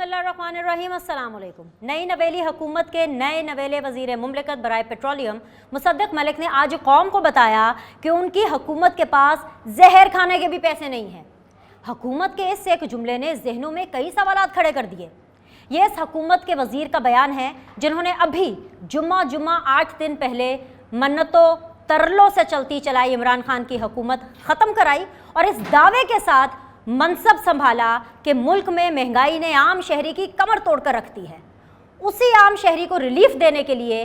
बिस्मिल्लाहिर्रहमानिर्रहीम। अस्सलाम वालेकुम। नई नवेली हुकूमत के नए नवेले वज़ीर मुमलिकत बराए पेट्रोलियम मुसद्दिक़ मलिक ने आज कौम को बताया कि उनकी हुकूमत के पास जहर खाने के भी पैसे नहीं हैं। हुकूमत के इस एक जुमले ने जहनों में कई सवालात खड़े कर दिए। ये इस हुकूमत के वज़ीर का बयान है जिन्होंने अभी जुम्मा 8 दिन पहले मन्नतों तरलों से चलती चलाई इमरान खान की हुकूमत ख़त्म कराई और इस दावे के साथ मनसब संभाला कि मुल्क में महंगाई ने आम शहरी की कमर तोड़कर रख दी है। उसी आम शहरी को रिलीफ देने के लिए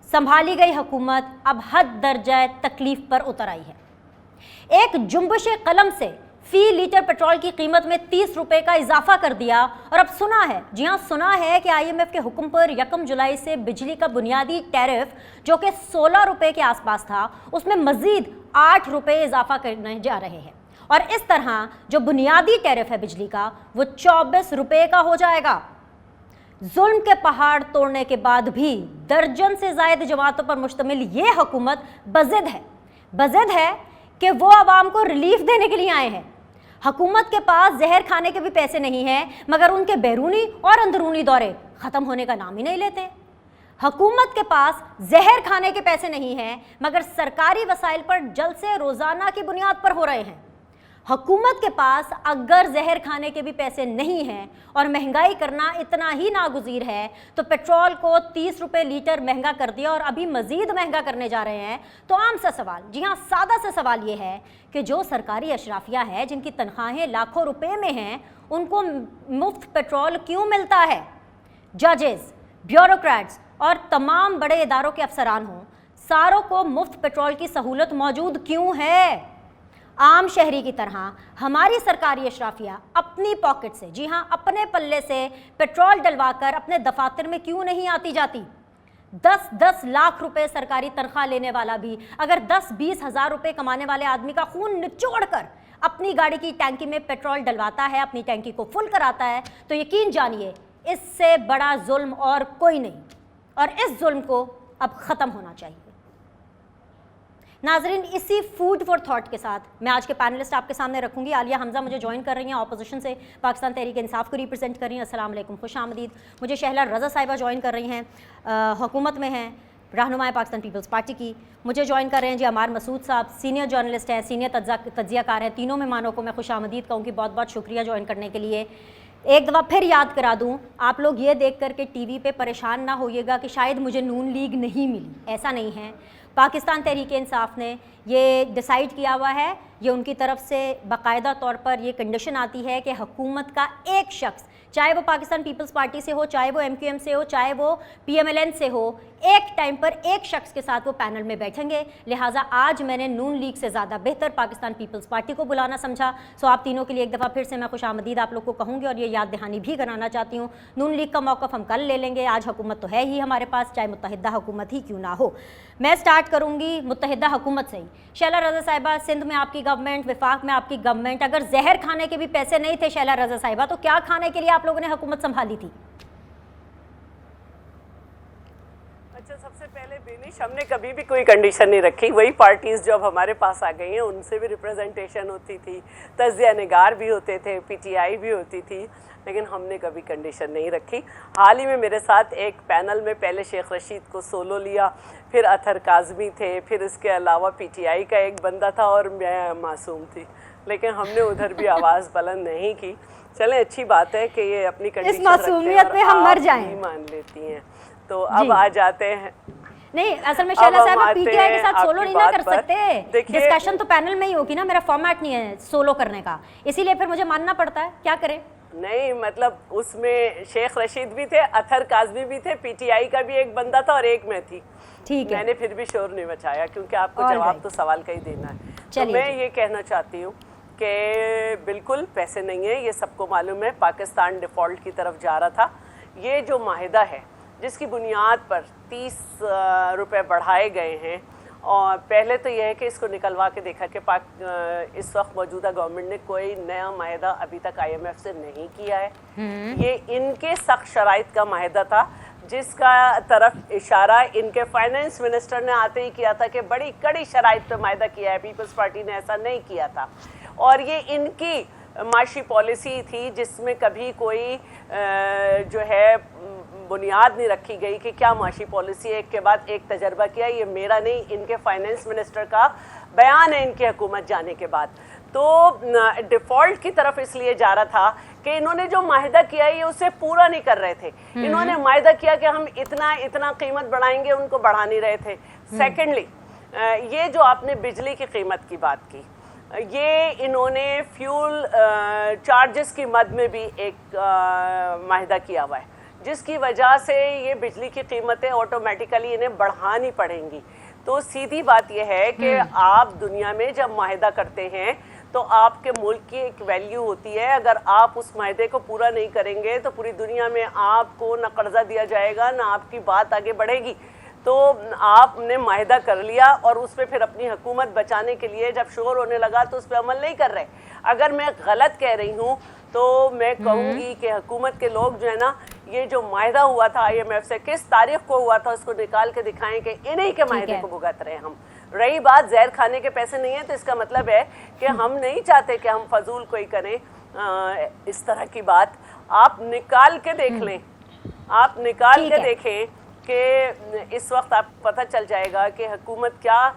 संभाली गई हुकूमत अब हद दर्जा तकलीफ पर उतर आई है। एक जुम्बिश कलम से फी लीटर पेट्रोल की कीमत में 30 रुपए का इजाफा कर दिया और अब सुना है, जी हाँ सुना है कि IMF के हुक्म पर 1 जुलाई से बिजली का बुनियादी टैरिफ जो कि 16 रुपए के आसपास था उसमें मजीद 8 रुपए इजाफा करने जा रहे हैं और इस तरह जो बुनियादी टैरिफ है बिजली का वो 24 रुपए का हो जाएगा। जुल्म के पहाड़ तोड़ने के बाद भी दर्जन से ज्यादा जमातों पर मुश्तमिल ये हुकूमत बज़िद है कि वो आवाम को रिलीफ देने के लिए आए हैं। हुकूमत के पास जहर खाने के भी पैसे नहीं हैं मगर उनके बैरूनी और अंदरूनी दौरे ख़त्म होने का नाम ही नहीं लेते। हुकूमत के पास जहर खाने के पैसे नहीं हैं मगर सरकारी वसाइल पर जलसे रोज़ाना की बुनियाद पर हो रहे हैं। हुकूमत के पास अगर जहर खाने के भी पैसे नहीं हैं और महंगाई करना इतना ही नागुज़ीर है तो पेट्रोल को 30 रुपए लीटर महंगा कर दिया और अभी मज़ीद महंगा करने जा रहे हैं। तो आम सा सवाल, जी हाँ सादा सा सवाल ये है कि जो सरकारी अशराफिया है जिनकी तनख्वाहें लाखों रुपए में हैं उनको मुफ्त पेट्रोल क्यों मिलता है? जजेस, ब्यूरोक्रेट्स और तमाम बड़े इदारों के अफसरान हों, सारों को मुफ्त पेट्रोल की सहूलत मौजूद क्यों है? आम शहरी की तरह हमारी सरकारी अशराफिया अपनी पॉकेट से, जी हाँ अपने पल्ले से पेट्रोल डलवाकर अपने दफातर में क्यों नहीं आती जाती? 10-10 लाख रुपए सरकारी तनख्वाह लेने वाला भी अगर 10-20 हज़ार रुपए कमाने वाले आदमी का खून निचोड़ कर अपनी गाड़ी की टैंकी में पेट्रोल डलवाता है, अपनी टैंकी को फुल कराता है, तो यकीन जानिए इससे बड़ा जुल्म और कोई नहीं और इस जुल्म को अब ख़त्म होना चाहिए। नाजरीन, इसी फूड फॉर थॉट के साथ मैं आज के पैनलिस्ट आपके सामने रखूंगी। आलिया हमजा मुझे ज्वाइन कर रही हैं, ऑपोजिशन से पाकिस्तान तहरीक इंसाफ को रिप्रेजेंट कर रही हैं। अस्सलाम वालेकुम, खुश आमदीद। मुझे शहला रज़ा साहिबा ज्वाइन कर रही हैं, हुकूमत में हैं, रहनुमाए पाकिस्तान पीपल्स पार्टी की। मुझे ज्वाइन कर रहे हैं जी अमार मसूद साहब, सीनियर जर्नलिस्ट हैं, सीनियर तज्जियाकार हैं। तीनों मेहमानों को मैं खुश आमदीद कहूँगी, बहुत बहुत शुक्रिया ज्वाइन करने के लिए। एक दफ़ा फिर याद करा दूं, आप लोग ये देख कर के टीवी पे परेशान ना होइएगा कि शायद मुझे नून लीग नहीं मिली, ऐसा नहीं है। पाकिस्तान तहरीक इंसाफ ने ये डिसाइड किया हुआ है, ये उनकी तरफ से बाकायदा तौर पर ये कंडीशन आती है कि हुकूमत का एक शख्स, चाहे वो पाकिस्तान पीपल्स पार्टी से हो, चाहे वो MQM से हो, चाहे वो PMLN से हो, एक टाइम पर एक शख्स के साथ वो पैनल में बैठेंगे। लिहाजा आज मैंने नून लीग से ज़्यादा बेहतर पाकिस्तान पीपल्स पार्टी को बुलाना समझा। सो आप तीनों के लिए एक दफ़ा फिर से मैं खुश आमदीद आप लोग को कहूँगी और ये याद दहानी भी कराना चाहती हूँ। नून लीग का मौक़िफ़ हम कल ले लेंगे, आज हुकूमत तो है ही हमारे पास, चाहे मुत्तहिदा हुकूमत ही क्यों ना हो। मैं स्टार्ट करूँगी मुत्तहिदा हुकूमत से ही। शैला रज़ा साहिबा, सिंध में आपकी गवर्नमेंट, विफाक में आपकी गवर्नमेंट, अगर जहर खाने के भी पैसे नहीं थे शैला रज़ा साहिबा, तो क्या खाने के लिए आप लोगों ने हुकूमत संभाली थी? अच्छा, सबसे पहले बेनिश, हमने कभी भी कोई कंडीशन नहीं रखी। वही पार्टीज़ जो अब हमारे पास आ गई हैं उनसे भी रिप्रेजेंटेशन होती थी, तज्जिया निगार भी होते थे, PTI भी होती थी, लेकिन हमने कभी कंडीशन नहीं रखी। हाल ही में मेरे साथ एक पैनल में पहले शेख रशीद को सोलो लिया, फिर अतहर काज़मी थे, फिर इसके अलावा PTI का एक बंदा था और मैं मासूम थी, लेकिन हमने उधर भी आवाज़ बुलंद नहीं की। चलें, अच्छी बात है कि ये अपनी कंडीशन इस मासूमियत पे हम मर जाएं, मान लेती हैं। तो अब आ जाते हैं, नहीं असल में शैला साहब PTI के साथ सोलो नहीं ना कर सकते, डिस्कशन तो पैनल में ही होगी ना, मेरा फॉर्मेट नहीं है सोलो करने का, इसीलिए फिर मुझे मानना पड़ता है, क्या करें। नहीं मतलब उसमें शेख रशीद भी थे, अतहर काज़मी भी थे, PTI का भी एक बंदा था और एक मैं थी। ठीक है, मैंने फिर भी शोर नहीं मचाया क्योंकि आपको जवाब तो सवाल का ही देना है। तो मैं ये कहना चाहती हूँ कि बिल्कुल पैसे नहीं है, ये सबको मालूम है। पाकिस्तान डिफ़ॉल्ट की तरफ जा रहा था। ये जो माहिदा है जिसकी बुनियाद पर 30 रुपए बढ़ाए गए हैं, और पहले तो यह है कि इसको निकलवा के देखा कि इस वक्त मौजूदा गवर्नमेंट ने कोई नया माहिदा अभी तक IMF से नहीं किया है। ये इनके सख्त शराइत का माहिदा था जिसका तरफ इशारा इनके फाइनेंस मिनिस्टर ने आते ही किया था कि बड़ी कड़ी शराइत पर माहिदा किया है, पीपल्स पार्टी ने ऐसा नहीं किया था। और ये इनकी माशी पॉलिसी थी जिसमें कभी कोई जो है बुनियाद नहीं रखी गई कि क्या माशी पॉलिसी है। एक के बाद एक तजर्बा किया, ये मेरा नहीं, इनके फाइनेंस मिनिस्टर का बयान है इनकी हुकूमत जाने के बाद। तो डिफ़ॉल्ट की तरफ इसलिए जा रहा था कि इन्होंने जो माहिदा किया ये उसे पूरा नहीं कर रहे थे। इन्होंने माहिदा किया कि हम इतना इतना कीमत बढ़ाएंगे, उनको बढ़ा नहीं रहे थे। सेकेंडली, ये जो आपने बिजली की कीमत की बात की, ये इन्होंने फ्यूल चार्जेस की मद में भी एक माहिदा किया हुआ है, जिसकी वजह से ये बिजली की कीमतें ऑटोमेटिकली इन्हें बढ़ानी पड़ेंगी। तो सीधी बात यह है कि आप दुनिया में जब माहिदा करते हैं तो आपके मुल्क की एक वैल्यू होती है। अगर आप उस माहिदे को पूरा नहीं करेंगे तो पूरी दुनिया में आपको ना कर्जा दिया जाएगा, ना आपकी बात आगे बढ़ेगी। तो आपने माहिदा कर लिया और उस पर फिर अपनी हुकूमत बचाने के लिए जब शोर होने लगा तो उस पर अमल नहीं कर रहे। अगर मैं गलत कह रही हूँ तो मैं कहूँगी कि हुकूमत के लोग जो है ना, ये जो माहिदा हुआ था IMF से, किस तारीख को हुआ था उसको निकाल के दिखाएं कि इन्हीं के माहिदे को भुगत रहे हैं हम। रही बात जहर खाने के पैसे नहीं है, तो इसका मतलब है कि हम नहीं चाहते कि हम फजूल कोई करें इस तरह की बात। आप निकाल के देख लें, आप निकाल के देखें कि इस वक्त आपको पता चल जाएगा कि हुकूमत क्या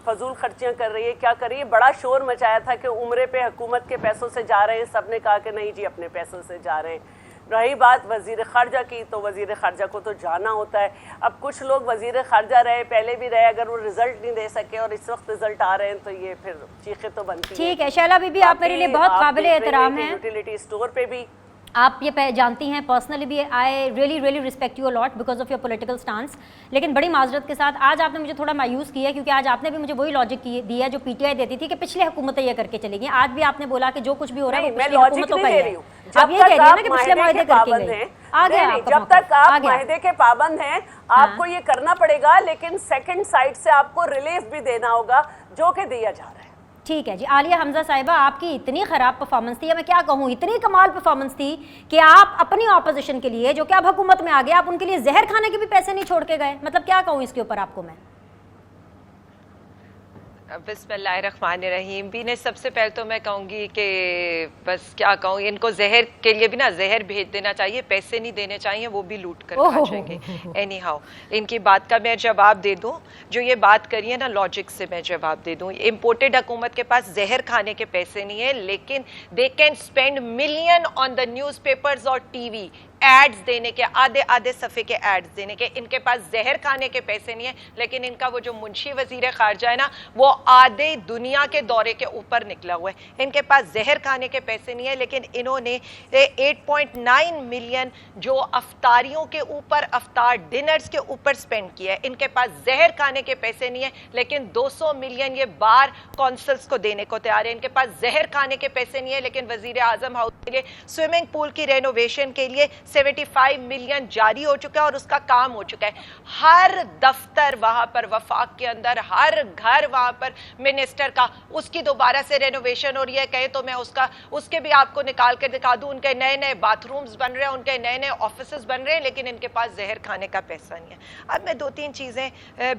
फजूल खर्चियाँ कर रही है, क्या कर रही है। बड़ा शोर मचाया था कि उम्रे पे हुकूमत के पैसों से जा रहे हैं, सब ने कहा कि नहीं जी अपने पैसों से जा रहे हैं। रही बात वज़ीर ख़ारजा की, तो वज़ीर ख़ारजा को तो जाना होता है। अब कुछ लोग वज़ीर ख़ारजा रहे, पहले भी रहे, अगर वो रिजल्ट नहीं दे सके और इस वक्त रिजल्ट आ रहे हैं तो ये फिर चीखें तो बनती हैं। ठीक है शैला बीबी, आप मेरे लिए बहुत काबिल एहतराम हैं। यूटिलिटी स्टोर पे भी आप ये जानती हैं, पर्सनली भी I really respect you a lot because of your political stance. लेकिन बड़ी माजरत के साथ आज आपने मुझे थोड़ा मायूस किया, क्योंकि आज आपने भी मुझे वही लॉजिक दिया जो PTI देती थी कि पिछले हुकूमतें ये करके चली गई। आज भी आपने बोला कि जो कुछ भी हो रहा है वो पिछली हुकूमतों का ही है। आप ये कह रही है ना कि पिछले माहिदे करके गई। आ गया जब तक आप माहिदे के पाबंद हैं आपको ये करना पड़ेगा, लेकिन सेकंड साइड से आपको रिलीफ भी देना होगा, जो कि दिया जा रहा है। ठीक है जी। आलिया हमजा साहिबा, आपकी इतनी ख़राब परफॉर्मेंस थी, या मैं क्या कहूँ, इतनी कमाल परफॉर्मेंस थी कि आप अपनी ऑपोजिशन के लिए, जो कि आप हुकूमत में आ गए, आप उनके लिए जहर खाने के भी पैसे नहीं छोड़ के गए। मतलब क्या कहूँ इसके ऊपर आपको मैं। बिस्मिल्लाहिर्रहमानिर्रहीम। भी ने सबसे पहले तो मैं कहूँगी कि बस क्या कहूँ, इनको जहर के लिए भी ना जहर भेज देना चाहिए, पैसे नहीं देने चाहिए, वो भी लूट कर खा जाएंगे। एनी हाउ, इनकी बात का मैं जवाब दे दूँ, जो ये बात करी है ना लॉजिक से मैं जवाब दे दूँ। इम्पोर्टेड हुकूमत के पास जहर खाने के पैसे नहीं है, लेकिन they can spend million on the newspapers और TV एड्स देने के, आधे आधे सफ़े के एड्स देने के। इनके पास जहर खाने के पैसे नहीं है, लेकिन इनका वो जो मुंशी वजीर खारजा है ना, वो आधे दुनिया के दौरे के ऊपर निकला हुआ है। इनके पास जहर खाने के पैसे नहीं है, लेकिन इन्होंने 8.9 मिलियन जो अफ्तारियों के ऊपर, अफ्तार डिनर्स के ऊपर स्पेंड किया है। इनके पास जहर खाने के पैसे नहीं है, लेकिन 200 मिलियन ये बार कौंसल्स को देने को तैयार है। इनके पास जहर खाने के पैसे नहीं है, लेकिन वजीर आजम हाउस के लिए स्विमिंग पूल की रेनोवेशन के लिए 75 मिलियन जारी हो चुका है और उसका काम हो चुका है। हर दफ्तर वहां पर वफाक के अंदर, हर घर वहां पर मिनिस्टर का, उसकी दोबारा से रेनोवेशन हो रही है। कहे तो मैं उसके भी आपको निकाल कर दिखा दूं। उनके नए नए बाथरूम्स बन रहे हैं, उनके नए नए ऑफिसेस बन रहे हैं, लेकिन इनके पास जहर खाने का पैसा नहीं है। अब मैं 2-3 चीजें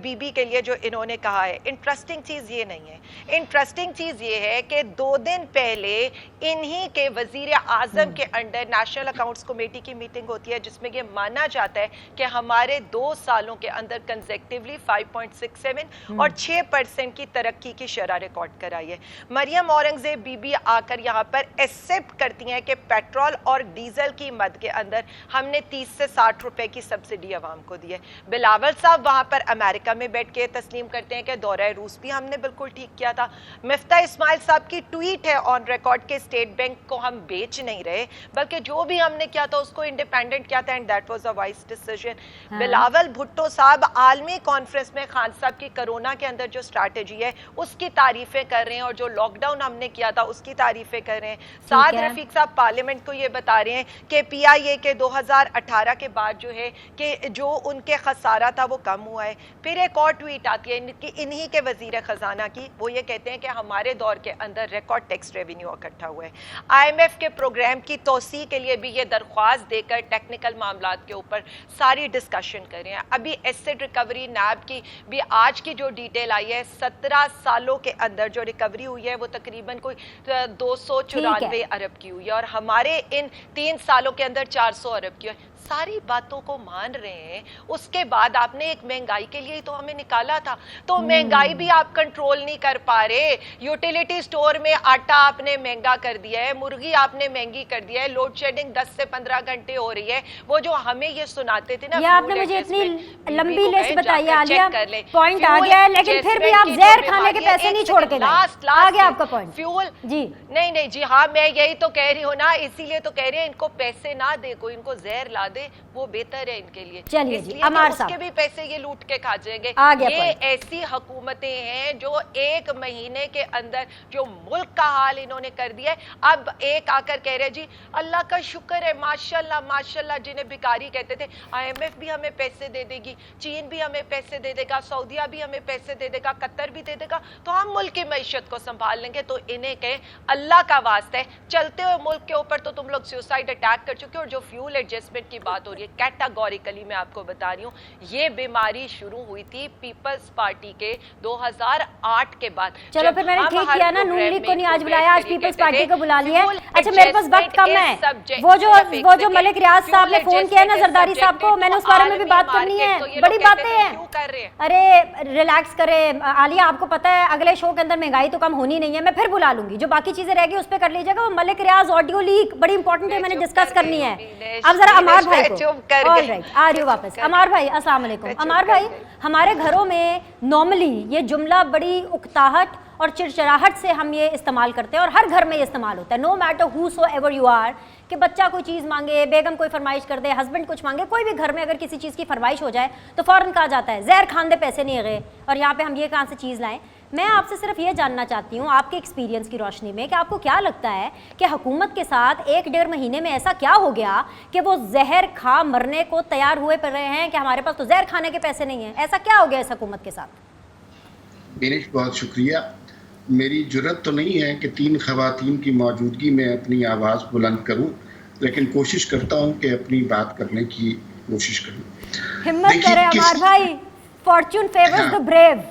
बीबी के लिए जो इन्होंने कहा है, इंटरेस्टिंग चीज ये नहीं है। इंटरेस्टिंग चीज ये है कि 2 दिन पहले इन्हीं के वजीर आजम के अंडर नेशनल अकाउंट्स कमेटी की मीटिंग होती है, जिसमें यह माना जाता है कि हमारे 2 सालों के अंदर कंसेक्टिवली 5.67 और 6% की तरक्की की शरह रिकॉर्ड कराई है। मरियम औरंगजेब बीबी आकर यहाँ पर एक्सेप्ट करती हैं कि पेट्रोल और डीजल की मद के अंदर हमने 30 से 60 रुपए की सब्सिडी अवाम को दी है। बिलावल साहब वहाँ पर अमेरिका में बैठ के तस्लीम करते हैं कि दौरा रूस भी हमने बिल्कुल ठीक किया था। मिफ्ता इस्माइल साहब की ट्वीट है ऑन रिकॉर्ड के स्टेट बैंक को हम बेच नहीं रहे, बल्कि जो भी हमने किया था उसको इंडिपेंडेंट किया था, and that was a wise decision. Bilawal Bhutto साहब आलमी कॉन्फ्रेंस में खान साहब की कोरोना के अंदर जो स्ट्रैटेजी है उसकी तारीफें कर रहे हैं, और जो लॉकडाउन हमने किया था उसकी तारीफें कर रहे हैं। साद रफीक साहब पार्लियामेंट को ये बता रहे हैं कि PIA के 2018 के बाद जो है कि जो उनके खसारा था वो कम हुआ है। फिर एक और ट्वीट आती है इन्हीं के वजीर खजाना की, वो ये कहते हैं कि हमारे दौर के अंदर रिकॉर्ड टैक्स रेवेन्यू इकट्ठा हुआ है। IMF के प्रोग्राम की तोसी के लिए भी ये दरख्वास्त दे लेकर टेक्निकल मामलात के ऊपर सारी डिस्कशन कर रहे हैं। अभी एसेट रिकवरी नैब की भी आज की जो डिटेल आई है, 17 सालों के अंदर जो रिकवरी हुई है वो तकरीबन कोई 294 अरब की हुई है, और हमारे इन 3 सालों के अंदर 400 अरब की है। सारी बातों को मान रहे हैं, उसके बाद आपने एक महंगाई के लिए तो हमें निकाला था, तो महंगाई भी आप कंट्रोल नहीं कर पा रहे। यूटिलिटी स्टोर में आटा आपने महंगा कर दिया है, मुर्गी आपने महंगी कर दिया है, लोड शेडिंग 10 से 15 घंटे हो रही है। वो जो हमें ये सुनाते थे ना, ये आपने मुझे इतनी लंबी लिस्ट बताई आलिया, पॉइंट आ गया है, लेकिन फिर भी आप जहर खाने के पैसे नहीं छोड़ के लास्ट आ गया आपका पॉइंट। फ्यूल जी नहीं जी हाँ, मैं यही तो कह रही हूँ ना, इसीलिए तो कह रहे हैं इनको पैसे ना दे, कोई इनको जहर ला दे, वो बेहतर है इनके लिए। चलिए जी, अमार साहब, उसके भी पैसे ये लूट के खा जाएंगे। ये ऐसी हुकूमतें हैं जो एक महीने के अंदर जो मुल्क का हाल इन्होंने कर दिया है। अब एक आकर कह रहे जी अल्लाह का शुक्र है, माशाल्लाह माशाल्लाह, जिन्हें भिखारी कहते थे, IMF भी हमें पैसे दे देगी, चीन भी हमें पैसे दे देगा, सऊदीया भी हमें पैसे दे देगा, कतर भी दे देगा, तो हम मुल्क की मईशत को संभाल लेंगे। तो इन्हें कहें अल्लाह का वास्ता है, चलते हुए मुल्क के ऊपर तो तुम लोग सुसाइड अटैक कर चुके हो। और जो फ्यूल एडजस्टमेंट की बात हो रही है, कैटेगोरिकली मैं आपको बता रही हूँ, ये बीमारी शुरू हुई थी पीपल्स पार्टी के 2008 के बाद। चलो फिर मैंने ठीक किया ना, नून लीग को नहीं आज बुलाया, आज पीपल्स पार्टी को बुला लिया। अच्छा मेरे पास वक्त कम है, वो जो मलिक रियाज साहब ने फोन किया ना जरदारी साहब को, मैंने उस बारे में भी बात करनी है, बड़ी बातें हैं। अरे रिलैक्स करें आलिया, आपको पता है अगले शो के अंदर महंगाई तो कम होनी नहीं है, मैं फिर बुला लूंगी, जो बाकी चीजें रहेगी उस पर कर लीजिएगा। वो मलिक रियाज ऑडियो लीक बड़ी इंपॉर्टेंट है, मैंने डिस्कस करनी है। अब जरा अमार भाई को, ऑलराइट आ रही हूँ वापस। अमार भाई अस्सलाम वालेकुम। अमार भाई, हमारे घरों में नॉर्मली ये जुमला बड़ी उकताहट और चिड़चिड़ाहट से हम ये इस्तेमाल करते हैं, और हर घर में ये इस्तेमाल होता है, no matter whosoever you are, कि बच्चा कोई चीज़ मांगे, बेगम कोई फरमाइश कर दे, हस्बैंड कुछ मांगे, कोई भी घर में अगर किसी चीज़ की फरमाइश हो जाए तो फ़ौरन कहा जाता है जहर खान दे पैसे नहीं गए, और यहाँ पे हम ये कहाँ से चीज़ लाएं। मैं आपसे सिर्फ ये जानना चाहती हूँ आपके एक्सपीरियंस की रोशनी में कि आपको क्या लगता है कि हुकूमत के साथ 1-1.5 महीने में ऐसा क्या हो गया कि वो जहर खा मरने को तैयार हुए पड़ रहे हैं कि हमारे पास तो जहर खाने के पैसे नहीं हैं? ऐसा क्या हो गया इस हुकूमत के साथ? बेनिश बहुत शुक्रिया। मेरी जुर्रत तो नहीं है कि 3 खवातीन की मौजूदगी में अपनी आवाज़ बुलंद करूं, लेकिन कोशिश करता हूं कि अपनी बात करने की कोशिश करूं। हिम्मत करें अमार भाई, फॉर्च्यून फेवर्स द ब्रेव।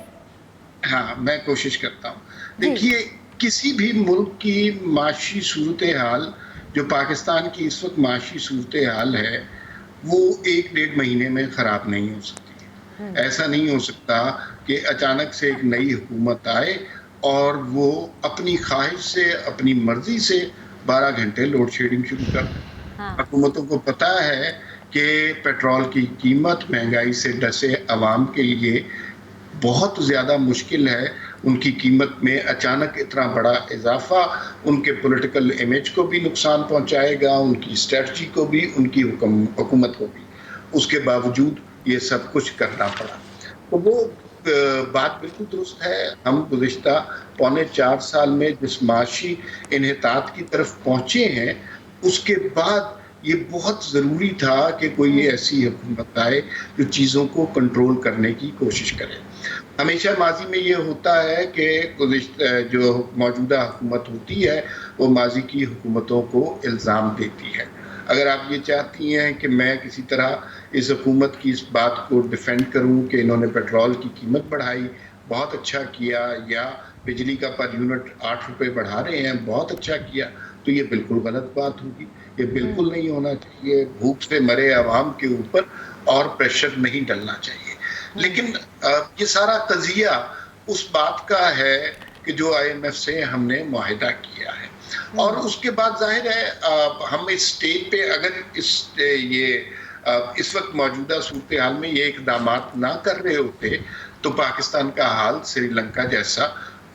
हाँ, मैं कोशिश करता हूँ। देखिए, किसी भी मुल्क की माशी सूरत हाल, जो पाकिस्तान की इस वक्त माशी सूरत हाल है, वो 1-1.5 महीने में ख़राब नहीं हो सकती। ऐसा नहीं हो सकता कि अचानक से एक नई हुकूमत आए और वो अपनी ख्वाहिश से, अपनी मर्जी से 12 घंटे लोड शेडिंग शुरू कर दें। हुकूमतों को पता है कि पेट्रोल की कीमत महंगाई से डसे अवाम के लिए बहुत ज़्यादा मुश्किल है। उनकी कीमत में अचानक इतना बड़ा इजाफा उनके पॉलिटिकल इमेज को भी नुकसान पहुंचाएगा, उनकी स्ट्रेटजी को भी, उनकी हुकूमत को भी। उसके बावजूद ये सब कुछ करना पड़ा। तो वो बात बिल्कुल दुरुस्त है। हम गुज़िश्ता 3.25 साल में जिस माशी इन्हितात की तरफ पहुँचे हैं, उसके बाद ये बहुत ज़रूरी था कि कोई ऐसी हुकूमत आए जो चीज़ों को कंट्रोल करने की कोशिश करे। हमेशा माजी में ये होता है कि जो मौजूदा हुकूमत होती है वो माजी की हुकूमतों को इल्ज़ाम देती है। अगर आप ये चाहती हैं कि मैं किसी तरह इस हुकूमत की इस बात को डिफेंड करूं कि इन्होंने पेट्रोल की कीमत बढ़ाई, बहुत अच्छा किया, या बिजली का पर यूनिट 8 रुपये बढ़ा रहे हैं, बहुत अच्छा किया, तो ये बिल्कुल गलत बात होगी। ये बिल्कुल नहीं होना चाहिए। भूख से मरे आवाम के ऊपर और प्रेशर नहीं डलना चाहिए। लेकिन ये सारा कज़िया उस बात का है कि जो IMF से हमने मुआहिदा किया है, और उसके बाद जाहिर है हम इस स्टेज पे अगर इस वक्त मौजूदा सूरत हाल में ये इक़दामात ना कर रहे होते तो पाकिस्तान का हाल श्रीलंका जैसा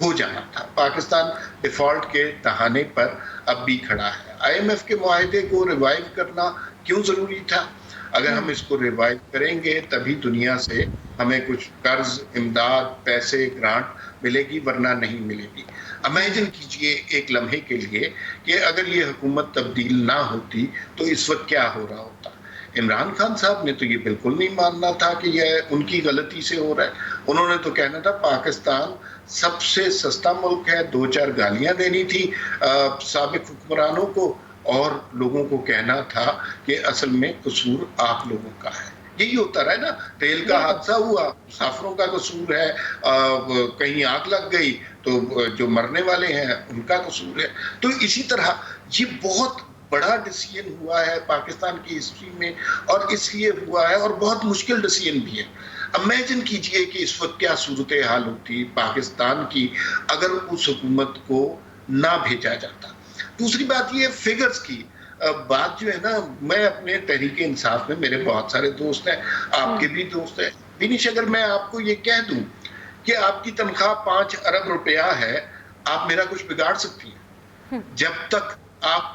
हो जाना था। पाकिस्तान डिफ़ॉल्ट के तहाने पर अब भी खड़ा है। IMF के मुआहिदे को रिवाइव करना क्यों ज़रूरी था? अगर हम इसको रिवाइव करेंगे तभी दुनिया से हमें कुछ कर्ज, इमदाद, पैसे, ग्रांट मिलेगी, वरना नहीं मिलेगी। इमेजिन कीजिए एक लम्हे के लिए कि अगर ये हुकूमत तब्दील ना होती तो इस वक्त क्या हो रहा होता। इमरान खान साहब ने तो ये बिल्कुल नहीं मानना था कि यह उनकी गलती से हो रहा है। उन्होंने तो कहना था पाकिस्तान सबसे सस्ता मुल्क है, 2-4 गालियां देनी थी साबिक हुक्मरानों को, और लोगों को कहना था कि असल में कसूर आप लोगों का है। यही होता रहा ना, रेल का हादसा हुआ, मुसाफिरों का कसूर है, कहीं आग लग गई तो जो मरने वाले हैं उनका कसूर है। तो इसी तरह ये बहुत बड़ा डिसीजन हुआ है पाकिस्तान की हिस्ट्री में, और इसलिए हुआ है, और बहुत मुश्किल डिसीजन भी है। इमेजिन कीजिए कि इस वक्त क्या सूरत हाल होती पाकिस्तान की अगर उस हुकूमत को ना भेजा जाता। दूसरी बात ये फिगर्स की बात जो है ना, मैं अपने तहरीक इंसाफ में मेरे बहुत सारे दोस्त हैं, आपके भी दोस्त हैं विनीश, अगर मैं आपको ये कह दूं कि आपकी तनख्वाह 5 अरब रुपया है, आप मेरा कुछ बिगाड़ सकती हैं। जब तक आप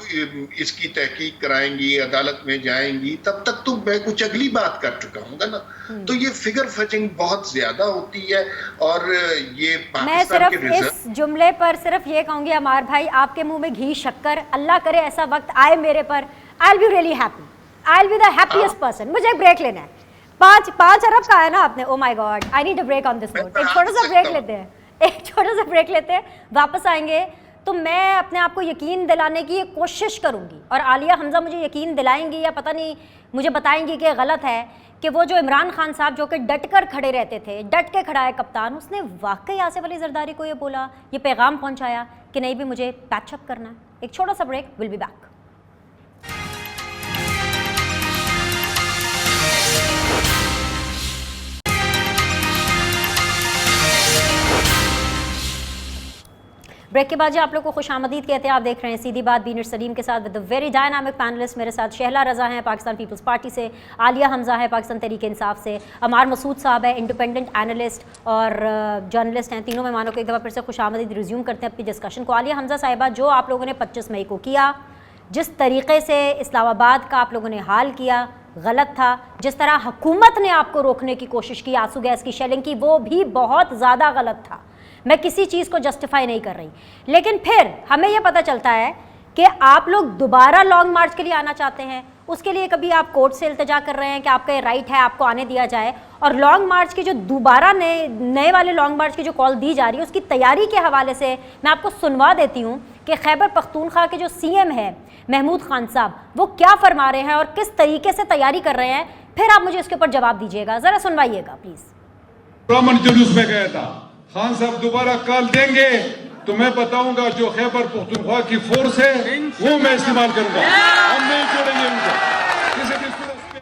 इसकी तहकीक कराएंगी, अदालत में जाएंगी, तब तक तो मैं कुछ अगली बात कर चुका हूँ ना। तो ये फिगर फचिंग बहुत ज्यादा होती है, और ये मैं सिर्फ इस जुमले पर सिर्फ ये कहूंगी अमार भाई, आपके मुंह में घी शक्कर, अल्लाह करे ऐसा वक्त आए मेरे पर, I will be really happy, I will be the happiest person. मुझे एक ब्रेक लेना है, 5 अरब का है ना आपने, oh my God, I need a break on this note. एक छोटा सा ब्रेक लेते हैं, वापस आएंगे तो मैं अपने आप को यकीन दिलाने की कोशिश करूंगी, और आलिया हमजा मुझे यकीन दिलाएंगी या पता नहीं मुझे बताएंगी कि गलत है, कि वो जो इमरान खान साहब जो कि डट कर खड़े रहते थे, डट के खड़ा है कप्तान, उसने वाकई आसिफ अली जरदारी को ये बोला, ये पैगाम पहुंचाया कि नहीं भी मुझे पैचअप करना है। एक छोटा सा break, will be back. Break के बाद जो आप लोग को खुशामदीद कहते हैं, आप देख रहे हैं सीधी बात बीनर सलीम के साथ with the very dynamic panelist. मेरे साथ शहला रज़ा हैं पाकिस्तान पीपल्स पार्टी से, आलिया हमजा है पाकिस्तान तहरीक इंसाफ से, अमार मसूद साहब है इंडिपेंडेंट एनालिस्ट और जर्नलिस्ट हैं। तीनों मेहमानों को एक दफ़ा फिर से खुशामदीद रिज्यूम करते हैं अपनी डिस्कशन को। आलिया हमजा साहिबा, जो आप लोगों ने 25 मई को किया, जिस तरीके से इस्लामाबाद का आप लोगों ने हाल किया, गलत था। जिस तरह हुकूमत ने आपको रोकने की कोशिश की, आंसू गैस की शेलिंग की, वो भी बहुत ज़्यादा गलत था। मैं किसी चीज़ को जस्टिफाई नहीं कर रही, लेकिन फिर हमें यह पता चलता है कि आप लोग दोबारा लॉन्ग मार्च के लिए आना चाहते हैं। उसके लिए कभी आप कोर्ट से इल्तिजा कर रहे हैं कि आपका ये राइट है, आपको आने दिया जाए, और लॉन्ग मार्च की जो दोबारा नए वाले लॉन्ग मार्च की जो कॉल दी जा रही है, उसकी तैयारी के हवाले से मैं आपको सुनवा देती हूँ कि खैबर पख्तूनख्वा के जो CM है महमूद खान साहब, वो क्या फरमा रहे हैं और किस तरीके से तैयारी कर रहे हैं। फिर आप मुझे इसके ऊपर जवाब दीजिएगा, ज़रा सुनवाइएगा प्लीज़। जुलूस में गया था, खान साहब दोबारा कॉल देंगे तो मैं बताऊंगा जो खैबर पख्तूनख्वा की फोर्स है वो मैं इस्तेमाल करूंगा, हम नहीं छोड़ेंगे उनको किसी भी सूरत में।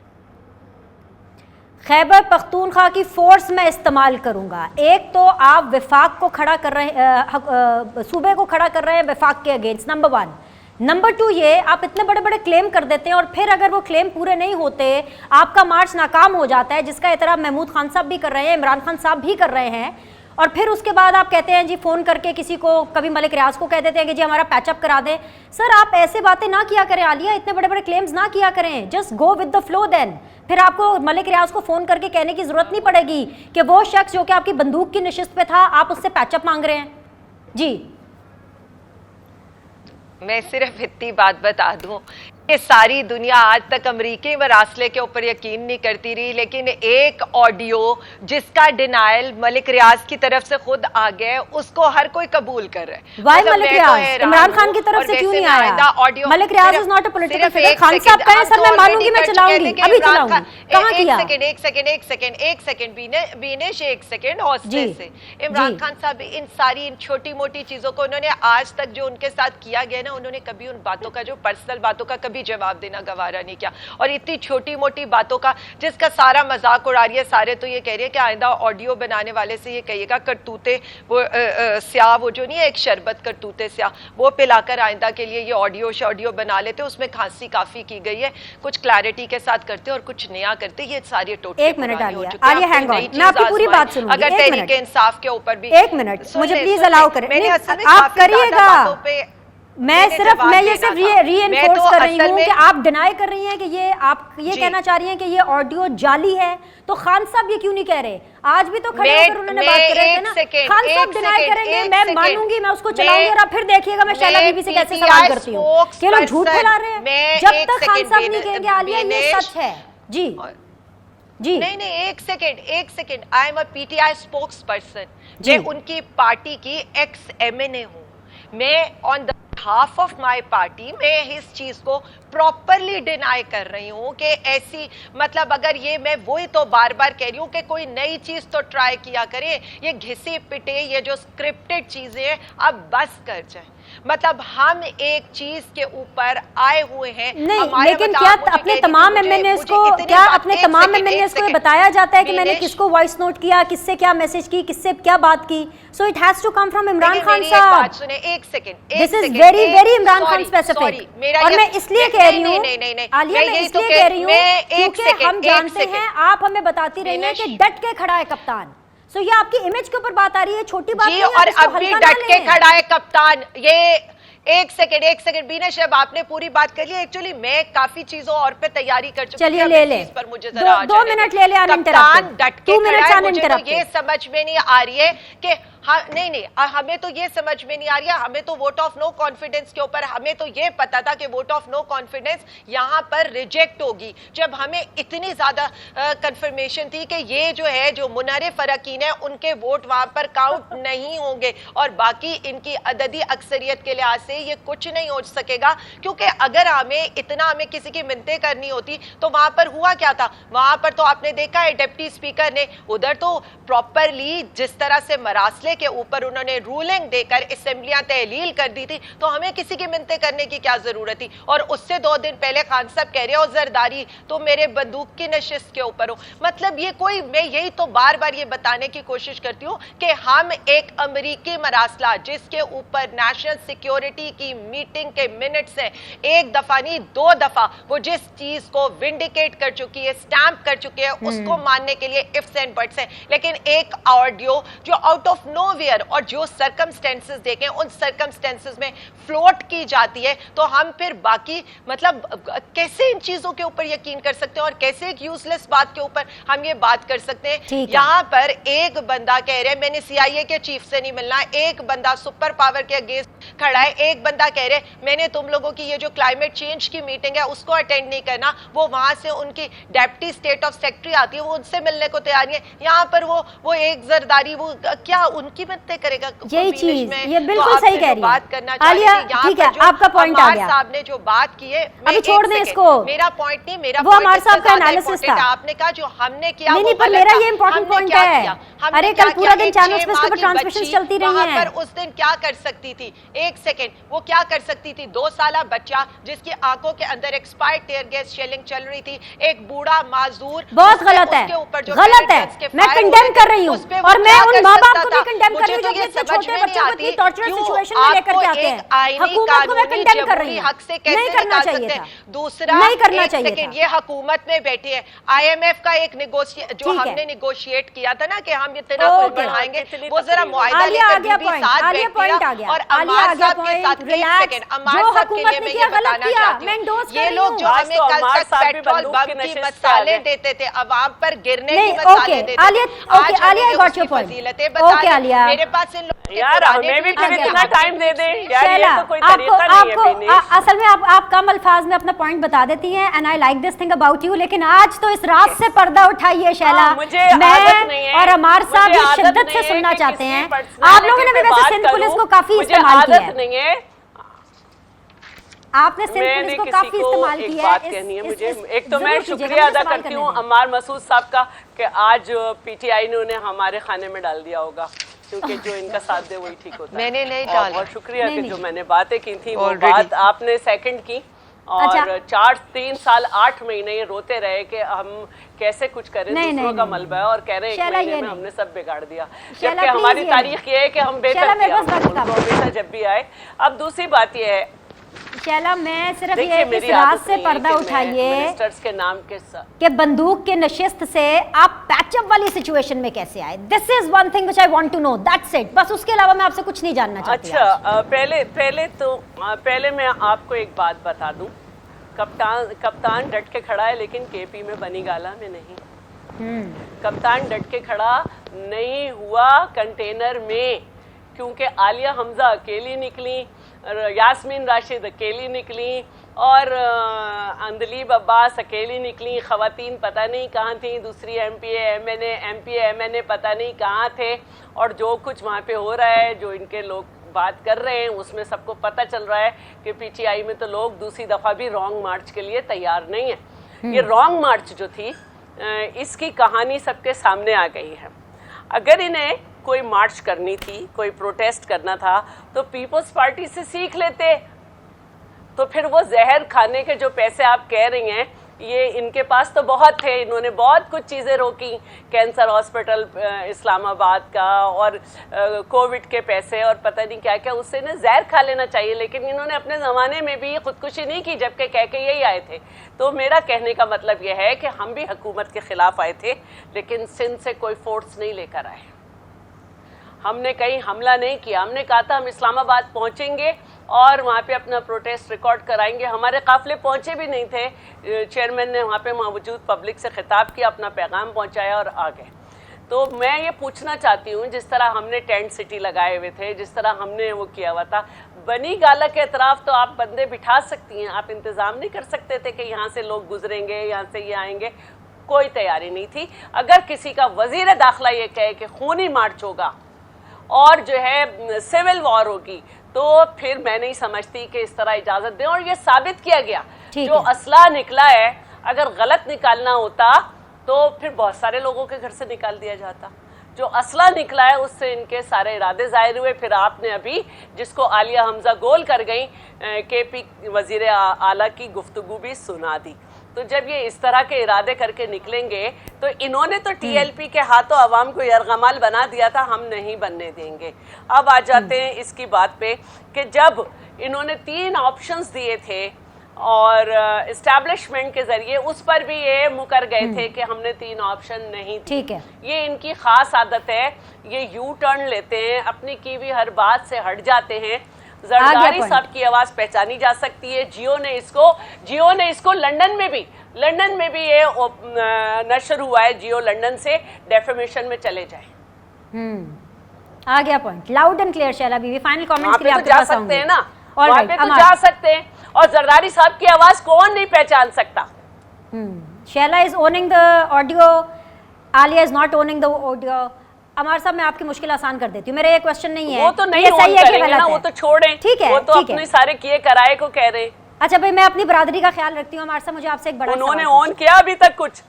खैबर पख्तूनख्वा की फोर्स मैं इस्तेमाल करूंगा। एक तो आप विफाक को खड़ा कर रहे हैं, सूबे को खड़ा कर रहे हैं विफाक के अगेंस्ट, नंबर 1। नंबर 2, ये आप इतने बड़े बड़े क्लेम कर देते हैं और फिर अगर वो क्लेम पूरे नहीं होते, आपका मार्च नाकाम हो जाता है, जिसका एतराफ़ महमूद खान साहब भी कर रहे हैं, इमरान खान साहब भी कर रहे हैं, और फिर उसके बाद आप कहते हैं जी फ़ोन करके किसी को, कभी मलिक रियाज को कह देते हैं कि जी हमारा पैचअप करा दें। सर आप ऐसे बातें ना किया करें आलिया, इतने बड़े बड़े क्लेम्स ना किया करें, just go with the flow. Then फिर आपको मलिक रियाज को फ़ोन करके कहने की ज़रूरत नहीं पड़ेगी कि वो शख्स जो कि आपकी बंदूक की नशिस्त पे था, आप उससे पैचअप मांग रहे हैं। जी मैं सिर्फ इतनी बात बता दूं, ये सारी दुनिया आज तक अमरीकी मरासले के ऊपर यकीन नहीं करती रही, लेकिन एक ऑडियो जिसका डिनायल मलिक रियाज की तरफ से खुद आ गया, उसको हर कोई कबूल कर रहा है। वाई मलिक रियाज इमरान खान की तरफ से क्यों नहीं आया? Malik Riaz is not a political figure. Khan साहब कहें सर मैं मानूंगी, मैं चलाऊंगी, अभी चलाऊंगी। कहां किया? एक सेकंड बीनेश, एक सेकंड हॉस्टल से इमरान खान साहब इन सारी इन छोटी मोटी चीजों को उन्होंने आज तक जो उनके साथ किया गया ना, उन्होंने कभी उन बातों का, जो पर्सनल बातों का कभी जवाब देना गवारा नहीं किया। और इतनी छोटी मोटी बातों का जिसका सारा मजाक उड़ा रही है, सारे तो ये कह रहे हैं कि आइंदा ऑडियो बनाने वाले से ये कहिएगा करतूते वो स्याह, वो जो नहीं है एक शरबत करतूते स्याह, वो पिलाकर आइंदा के लिए ये ऑडियो बना लेते। उसमें खांसी काफी की गई है, कुछ क्लैरिटी के साथ करते और कुछ नया करते। ये सारे टोटके एक मिनट आलिया, हैंग ऑन, मैं आपकी पूरी बात सुनूंगी। अगर तहरीक इंसाफ के ऊपर भी एक मिनट मुझे प्लीज अलाउ करें, आप करिएगा। मैं ये सिर्फ रीइंफोर्स कर रही हूँ कि आप डिनाई कर रही हैं कि ये आप ये कहना चाह रही हैं कि ये ऑडियो जाली है, तो खान साहब ये क्यों नहीं कह रहे? आज भी तो खड़े होकर उन्होंने बात कर रहे थे ना। खान साहब डिनाई करेंगे, मैं मानूंगी, मैं उसको चलाऊंगी, और आप फिर देखिएगा मैं शैला बीबी से कैसे सवाल करती हूँ कि लोग झूठ फैला रहे हैं। जब तक खान साहब नहीं कहेंगे आलिया ये सच है। जी जी नहीं, एक second, I am a PTI spokes person, मैं उनकी पार्टी की ex MNA हूँ। मैं on the half of my party मैं इस चीज को प्रॉपरली डिनाई कर रही हूं कि ऐसी मतलब अगर ये मैं वही तो बार बार कह रही हूं कि कोई नई चीज तो ट्राई किया करे, ये घिसे पिटे ये जो स्क्रिप्टेड चीजें हैं अब बस कर जाए। मतलब हम एक चीज के ऊपर आए हुए हैं। नहीं, लेकिन क्या अपने तमाम एमएनएस को ये बताया जाता है कि मैंने किसको वॉइस नोट किया, किससे क्या मैसेज की, किससे क्या बात की? So it has to come from Imran Khan साहब। बात सुने, एक second, this is very very Imran Khan specific. और मैं इसलिए कह रही हूँ आलिया, मैं इसलिए कह रही हूँ क्योंकि हम जानते हैं आप हमें बताती रही हैं कि डट के खड़ा है कप्तान। सो ये आपकी इमेज के ऊपर बात आ रही है, छोटी बात नहीं है। और अब भी डट के खड़ा है कप्तान। ये एक सेकंड बीना शब, आपने पूरी बात कर ली। एक्चुअली मैं काफी चीजों और पे तैयारी कर चुकी हूँ। चलिए ले ले, पर मुझे जरा 2 मिनट ले ले। कप्तान डट के खड़ा है। मुझे तो ये समझ में नहीं आ रही है कि हाँ, नहीं हमें तो ये समझ में नहीं आ रही है। हमें तो वोट ऑफ नो कॉन्फिडेंस के ऊपर हमें तो ये पता था कि वोट ऑफ नो कॉन्फिडेंस यहाँ पर रिजेक्ट होगी, जब हमें इतनी ज्यादा कंफर्मेशन थी कि ये जो है जो मुनहरिफ अरकान है उनके वोट वहां पर काउंट नहीं होंगे और बाकी इनकी अददी अक्सरियत के लिहाज से ये कुछ नहीं हो सकेगा। क्योंकि अगर हमें किसी की मिन्नतें करनी होती तो वहां पर हुआ क्या था? वहां पर तो आपने देखा है डिप्टी स्पीकर ने उधर तो प्रॉपरली जिस तरह से मरासले के ऊपर उन्होंने रूलिंग देकर असेंबलियां तहलील कर दी थी, तो हमें किसी की मिन्नतें करने की क्या जरूरत थी? और उससे 2 दिन पहले खान साहब कह रहे हो जरदारी तो मेरे बंदूक की नशिस्त के ऊपर हो। मतलब ये कोई, मैं यही तो बार बार ये बताने की कोशिश करती हूँ कि हम एक अमेरिकी मरासला जिसके ऊपर नेशनल सिक्योरिटी की मीटिंग के मिनट्स हैं, एक दफा नहीं 2 दफा वो जिस चीज को विंडिकेट कर चुकी है, स्टैंप कर चुकी है, उसको मानने के लिए इफ्स एंड बट्स है। लेकिन एक ऑडियो जो आउट ऑफ नोवेयर और जो सर्कमस्टेंसेस देखें उन सर्कमस्टेंसेस में फ्लोट की जाती है, तो हम फिर बाकी मतलब कैसे इन चीजों के ऊपर यकीन कर सकते हैं और कैसे एक यूजलेस बात के ऊपर हम ये बात कर सकते हैं? यहां पर एक बंदा कह रहे हैं मैंने CIA के चीफ से नहीं मिलना, एक बंदा सुपर पावर के अगेंस्ट खड़ा है, एक बंदा कह रहे मैंने तुम लोगों की ये जो क्लाइमेट चेंज की मीटिंग है उसको अटेंड नहीं करना, वो वहां से उनकी डेप्टी स्टेट ऑफ सेक्रेटरी आती है वो उनसे मिलने को तैयार है। यहाँ पर वो एक जरदारी वो क्या उनकी मदद करेगा? यही चीज ये बिल्कुल सही कह रही है बात करना आलिया। ठीक है, आपका पॉइंट आ गया। साहब ने जो बात की है अभी छोड़ दें इसको, मेरा पॉइंट नहीं, मेरा वो हमारे साहब का एनालिसिस था। आपने कहा जो हमने किया नहीं, पर मेरा ये इंपॉर्टेंट पॉइंट है। अरे कल पूरा दिन चैनल्स पे इसके ऊपर ट्रांसमिशन चलती रही है। पर उस दिन क्या कर सकती थी? एक सेकंड, वो क्या कर सकती थी? 2 साला बच्चा जिसकी आंखों के अंदर एक्सपायर्ड टीयर गैस शेलिंग चल रही थी, एक बूढ़ा माजूर, बहुत गलत है, गलत है। मैं कंडेम कर रही हूँ और मैं उन माँ बाप को भी कंडेम कर रही हूँ जो अपने छोटे बच्चों को इतनी टॉर्चरस सिचुएशन में लेकर के आते हैं। हुकूमत को मैं कंडेम कर रही हूँ, नहीं करना चाहिए था। दूसरा, नहीं करना चाहिए था। ये हुकूमत में बैठी है, IMF का एक जो हमने निगोशिएट किया था ना कि हम इतना कुछ बढ़ाएंगे, वो जरा मुआयदा लेकर बीबी साथ बैठी और अमार साहब के साथ एक सेकंड, अमार साहब के लिए मैं ये बताना चाहती हूँ, ये लोग जो हमें कल तक पेट्रोल बम की मसाले देते थे, अवाम पर गिरने की मसाले देते थे, आज हमें उसकी फजीलतें बता रहे। मेरे पास इन यार हमें भी फिर इतना टाइम दे दे यार, ये तो कोई तरीका नहीं है। असल में आप कम अल्फाज में अपना पॉइंट बता देती हैं and I like this thing about you, लेकिन आज तो इस रात से पर्दा उठाइए शैला। मैं और अमार साहब ये शिद्दत से सुनना चाहते हैं। आप लोगों ने भी वैसे सिंध पुलिस को काफी इस्तेमाल किया है, आपने सिंध पुलिस को काफी इस्तेमाल किया है। बात कहनी है मुझे, एक तो मैं शुक्रिया अदा करती हूँ अम्मार मसूद साहब का कि आज PTI ने उन्हें हमारे खाने में डाल दिया होगा, क्योंकि जो इनका साथ दे वही ठीक होता है। मैंने नहीं डाला। बहुत शुक्रिया कि जो मैंने बातें की थी वो बात आपने सेकंड की और 3 साल 8 महीने ये रोते रहे कि हम कैसे कुछ करें, दूसरों का मलबा है और कह रहे हैं 1 महीने में हमने सब बिगाड़ दिया, जबकि हमारी तारीख ये है कि हम बेहतर हमेशा जब भी आए। अब दूसरी बात ये है शैला, मैं सिर्फ ये इस रात से पर्दा उठाइए के नाम के साथ कि बंदूक के नशिस्त से आप पैचअप वाली सिचुएशन में कैसे आए। This is one thing which I want to know, that's it. बस उसके अलावा मैं आपसे कुछ नहीं जानना चाहती। अच्छा, पहले मैं आपको एक बात बता दूं, कप्तान डट के खड़ा है लेकिन KP में बनी गाला में नहीं। कप्तान डट के खड़ा नहीं हुआ कंटेनर में, क्योंकि आलिया हमजा अकेली निकली, यास्मीन राशिद अकेली निकली और अंदलीब अब्बास अकेली निकली, ख़वातीन पता नहीं कहाँ थी, दूसरी MPA MNA पता नहीं कहाँ थे, और जो कुछ वहाँ पे हो रहा है, जो इनके लोग बात कर रहे हैं उसमें सबको पता चल रहा है कि पीटीआई में तो लोग दूसरी दफ़ा भी रॉन्ग मार्च के लिए तैयार नहीं है। ये रॉन्ग मार्च जो थी इसकी कहानी सबके सामने आ गई है। अगर इन्हें कोई मार्च करनी थी, कोई प्रोटेस्ट करना था, तो पीपल्स पार्टी से सीख लेते। तो फिर वो जहर खाने के जो पैसे आप कह रही हैं, ये इनके पास तो बहुत थे, इन्होंने बहुत कुछ चीज़ें रोकी, कैंसर हॉस्पिटल इस्लामाबाद का और कोविड के पैसे और पता नहीं क्या क्या, उससे इन्हें जहर खा लेना चाहिए। लेकिन इन्होंने अपने ज़माने में भी खुदकुशी नहीं की, जबकि कह के यही आए थे। तो मेरा कहने का मतलब यह है कि हम भी हुकूमत के ख़िलाफ़ आए थे, लेकिन सिंध से कोई फोर्स नहीं लेकर आए। हमने कहीं हमला नहीं किया। हमने कहा था हम इस्लामाबाद पहुंचेंगे और वहाँ पे अपना प्रोटेस्ट रिकॉर्ड कराएंगे। हमारे काफ़िले पहुँचे भी नहीं थे। चेयरमैन ने वहाँ पे मौजूद पब्लिक से खिताब किया, अपना पैगाम पहुँचाया और आ गए। तो मैं ये पूछना चाहती हूँ, जिस तरह हमने टेंट सिटी लगाए हुए थे, जिस तरह हमने वो किया हुआ था, बनी गाला के अतराफ़ तो आप बंदे बिठा सकती हैं, आप इंतज़ाम नहीं कर सकते थे कि यहाँ से लोग गुजरेंगे, यहाँ से ये आएंगे? कोई तैयारी नहीं थी। अगर किसी का वज़ीर दाखिला ये कहे कि खूनी मार्च होगा और जो है सिविल वॉर होगी, तो फिर मैं नहीं समझती कि इस तरह इजाज़त दें। और ये साबित किया गया, जो असला निकला है, अगर गलत निकालना होता तो फिर बहुत सारे लोगों के घर से निकाल दिया जाता। जो असला निकला है उससे इनके सारे इरादे ज़ाहिर हुए। फिर आपने अभी जिसको आलिया हमजा गोल कर गई, केपी वज़ीर आला की गुफ्तगू भी सुना दी। तो जब ये इस तरह के इरादे करके निकलेंगे तो इन्होंने तो टीएलपी के हाथों आवाम को यरगमाल बना दिया था, हम नहीं बनने देंगे। अब आ जाते हैं इसकी बात पे कि जब इन्होंने 3 ऑप्शंस दिए थे और इस्टेब्लिशमेंट के जरिए उस पर भी ये मुकर गए थे कि हमने 3 ऑप्शन नहीं दिए। ठीक है, ये इनकी खास आदत है, ये यू टर्न लेते हैं, अपनी की भी हर बात से हट जाते हैं। जरदारी साहब की आवाज पहचानी जा सकती है। जियो ने इसको लंदन में भी ये नशर हुआ है, जियो लंदन से डेफेमेशन में चले जाए। आ गया point, loud and clear. Shaila बीवी, फाइनल कमेंट्स के लिए आपके जा पास सकते हैं ना, वहाँ पे तो जा सकते हैं। और जरदारी साहब की आवाज कौन नहीं पहचान सकता? Shaila is owning the audio, Aliya is not owning the audio. Amar साहब, मैं आपकी मुश्किल आसान कर देती हूँ, मेरा ये क्वेश्चन नहीं है, वो तो नहीं सही है कि गलत है, वो तो छोड़ें, ठीक है, वो तो अपने सारे किए कराए को कह रहे हैं। अच्छा भाई, मैं अपनी बरादरी का ख्याल रखती हूँ। अमर साहब, मुझे आपसे एक बड़ा उन्होंने ऑन किया अभी तक कुछ,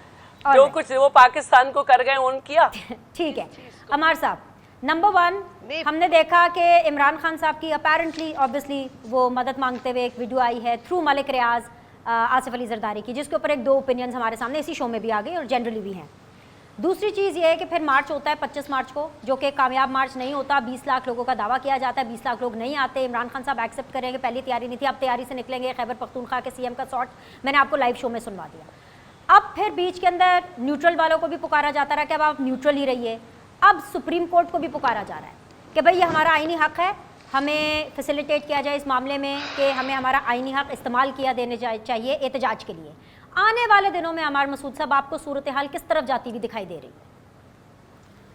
जो कुछ वो पाकिस्तान को कर गए ऑन किया। ठीक है अमर साहब, नंबर 1 हमने देखा कि इमरान खान साहब की अपेरेंटली ऑब्वियसली वो मदद मांगते हुए एक वीडियो आई है थ्रू मलिक रियाज आसिफ अली जरदारी की, जिसके ऊपर 2 ओपिनियंस हमारे सामने इसी शो में भी आ गई और जनरली भी हैं। दूसरी चीज़ ये है कि फिर मार्च होता है 25 मार्च को, जो कि कामयाब मार्च नहीं होता। 20 लाख लोगों का दावा किया जाता है, 20 लाख लोग नहीं आते। इमरान खान साहब एक्सेप्ट करेंगे, पहली तैयारी नहीं थी, अब तैयारी से निकलेंगे। खैबर पख्तूनख्वा के सीएम का शॉट मैंने आपको लाइव शो में सुनवा दिया। अब फिर बीच के अंदर न्यूट्रल वालों को भी पुकारा जाता रहा कि अब आप न्यूट्रल ही रहिए। अब सुप्रीम कोर्ट को भी पुकारा जा रहा है कि भाई ये हमारा आईनी हक है, हमें फैसिलिटेट किया जाए इस मामले में कि हमें हमारा आईनी हक इस्तेमाल किया देने चाहिए एहतजाज के लिए। आने वाले दिनों में अमार मसूद साहब, आपको सूरत हाल किस तरफ जाती हुई दिखाई दे रही है?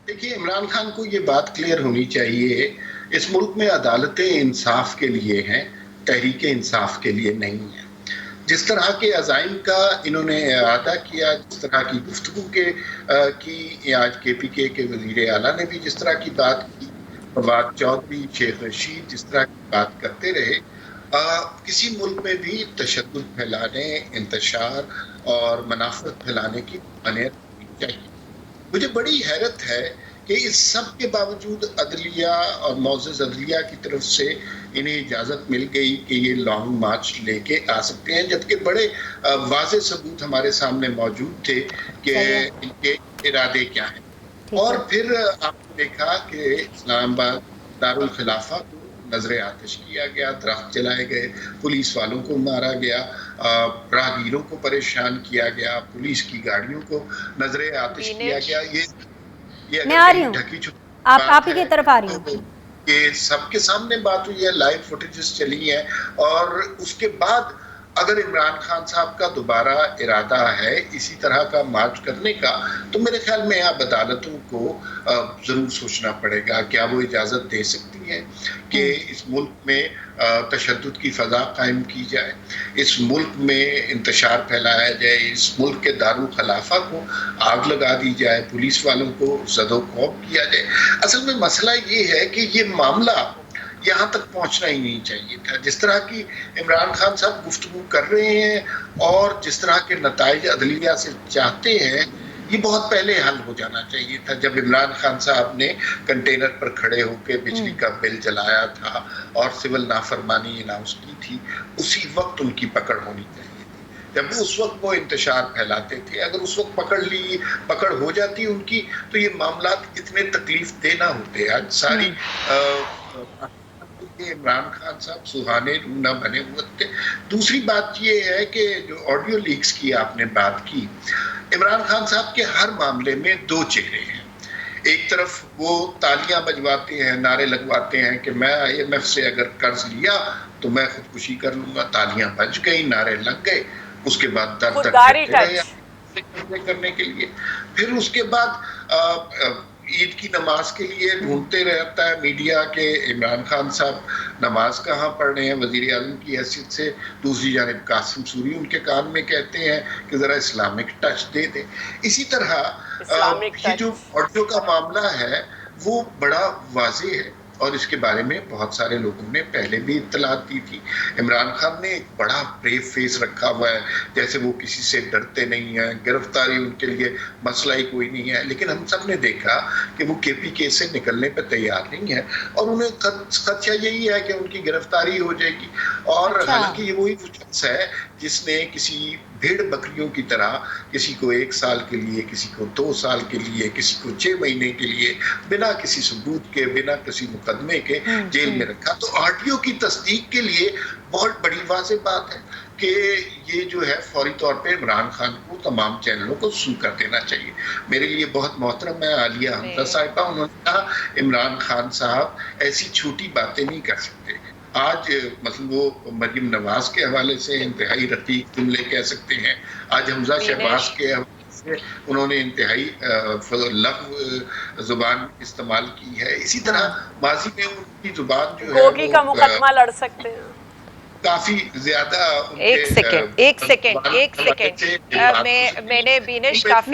देखिए, इमरान खान को ये बात क्लियर होनी चाहिए, इस मुल्क में अदालतें इंसाफ के लिए हैं, तहरीक इंसाफ के लिए नहीं है। जिस तरह के अज़ाइम का इन्होंने इरादा किया, जिस तरह की गुफ्तगू की आज KPK के वज़ीर आला ने भी जिस तरह की बात की, फवाद चौधरी, शेख रशीद जिस तरह की बात करते रहे, किसी मुल्क में भी तशद्दुद फैलाने, इंतशार और मनाफरत फैलाने की मानियत होनी चाहिए। मुझे बड़ी हैरत है कि इस सब के बावजूद अदलिया और मौजूद अदलिया की तरफ से इन्हें इजाज़त मिल गई कि ये लॉन्ग मार्च लेके आ सकते हैं, जबकि बड़े वाज़े सबूत हमारे सामने मौजूद थे कि इनके इरादे क्या हैं। और फिर आपने देखा कि इस्लामाबाद दारुल खिलाफा को नजर आतिश किया गया, दरख्त जलाए गए, पुलिस वालों को मारा गया, राहगीरों को परेशान किया गया, पुलिस की गाड़ियों को नजर आतिश किया गया। ये मैं आ रही हूँ, आप ही की तरफ आ रही हूँ। ये सबके सामने बात हुई है, लाइव फुटेजेस चली हैं। और उसके बाद अगर इमरान खान साहब का दोबारा इरादा है इसी तरह का मार्च करने का, तो मेरे ख्याल में अब अदालतों को ज़रूर सोचना पड़ेगा, क्या वो इजाज़त दे सकती है कि इस मुल्क में तशद्दुद की फ़ज़ा कायम की जाए, इस मुल्क में इंतशार फैलाया जाए, इस मुल्क के दारुल खिलाफा को आग लगा दी जाए, पुलिस वालों को ज़दो-ख़ौफ किया जाए। असल में मसला ये है कि ये मामला यहाँ तक पहुंचना ही नहीं चाहिए था। जिस तरह की इमरान खान साहब गुफ्तगू कर रहे हैं और जिस तरह के नताइज अदलिया से चाहते हैं, ये बहुत पहले हल हो जाना चाहिए था। जब इमरान खान साहब ने कंटेनर पर खड़े होकर बिजली का बिल जलाया था और सिविल नाफरमानी अनाउंस की थी, उसी वक्त उनकी पकड़ होनी चाहिए थी। जब उस वक्त वो इंतशार फैलाते थे, अगर उस वक्त पकड़ हो जाती उनकी, तो ये मामला इतने तकलीफ देना होते। आज सारी इमरान खान साहब सुहाने न बने हुए थे। दूसरी बात ये है कि जो ऑडियो लीक्स की आपने बात की, इमरान खान साहब के हर मामले में दो चेहरे हैं। एक तरफ वो तालियां बजवाते हैं, नारे लगवाते हैं कि मैं IMF से अगर कर्ज लिया तो मैं खुदकुशी कर लूंगा, तालियां बज गई, नारे लग गए, उसके बाद दर करने के लिए, फिर उसके बाद ईद की नमाज के लिए ढूंढते रहता है मीडिया के इमरान खान साहब नमाज कहाँ पढ़ रहे हैं वजीर आज़म की हैसियत से। दूसरी जानिब कासिम सूरी उनके कान में कहते हैं कि जरा इस्लामिक टच दे दे। इसी तरह ये जो ऑडियो का मामला है वो बड़ा वाज़ेह है और इसके बारे में बहुत सारे लोगों ने पहले भी इत्तलात दी थी। इमरान खान ने एक बड़ा ब्रेव फेस रखा हुआ है, जैसे वो किसी से डरते नहीं हैं, गिरफ्तारी उनके लिए मसला ही कोई नहीं है। लेकिन हम सब ने देखा कि वो KPK से निकलने पर तैयार नहीं है और उन्हें खदशा यही है कि उनकी गिरफ्तारी हो जाएगी। और हालांकि ये वही शख्स है जिसने किसी भेड़ बकरियों की तरह किसी को 1 साल के लिए, किसी को 2 साल के लिए, किसी को 6 महीने के लिए बिना किसी सबूत के, बिना किसी मुकदमे के जेल में रखा। तो ऑडियो की तस्दीक के लिए बहुत बड़ी वाज़ेह बात है कि ये जो है फौरी तौर पे इमरान खान को तमाम चैनलों को सू कर देना चाहिए। मेरे लिए बहुत मोहतरम है आलिया हमजा साहिबा, उन्होंने कहा इमरान खान साहब ऐसी छोटी बातें नहीं कर सकते। आज मतलब वो मरियम नवाज के हवाले से इंतहाई रकीक जुमले कह सकते हैं, आज हमजा शहबाज के हवाले से उन्होंने इंतहाई लफ्ज़ जुबान इस्तेमाल की है। इसी तरह माजी में उनकी जुबान जो है गोगी का मुकदमा लड़ सकते हैं काफी ज्यादा। एक सेकंड मैंने बीनेश काफी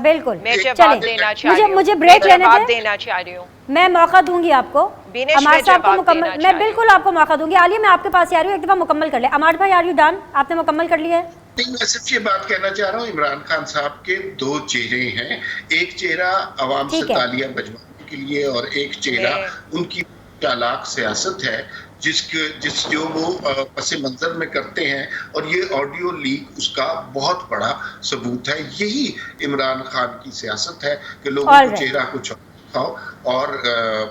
बिल्कुल मैं जवाब देना चाह रही हूँ, मुझे ब्रेक देना चाह रही हूँ। मैं मौका दूंगी आपको अमार साहब को मुकम्मल, मैं बिल्कुल आपको मौका दूंगी। आलिया मैं आपके पास आ रही हूँ, एक दफा मुकम्मल कर ले। अमार भाई आर यू डन? आपने मुकम्मल कर लिया है? नहीं, मैं सिर्फ ये बात कहना चाह रहा हूँ, इमरान खान साहब के 2 चेहरे हैं। एक चेहरा अवाम से तालियां बजवाने के लिए और एक चेहरा उनकी चालाक सियासत है जो वो पसे मंजर में करते हैं। और ये ऑडियो लीक उसका बहुत बड़ा सबूत है। यही इमरान खान की सियासत है कि लोगों को चेहरा कुछ और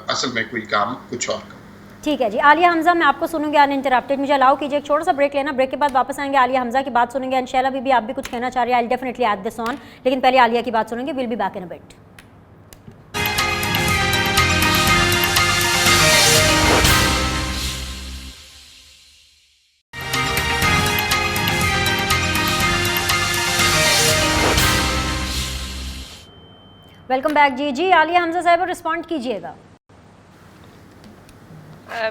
असल में कोई काम कुछ और करो। ठीक है जी। आलिया हमजा मैं आपको सुनूंगी अनइंटरप्टेड। मुझे अलाउ कीजिए एक छोटा सा ब्रेक लेना, ब्रेक के बाद वापस आएंगे, आलिया हमजा की बात सुनेंगे। इंशाल्लाह भी आप भी कुछ कहना चाह रहे हैं, I will definitely add this on, लेकिन पहले आलिया की बात सुनेंगे। Will be back in a bit. Welcome back ji. Aliya Hamza साहब रिस्पॉन्ड कीजिएगा।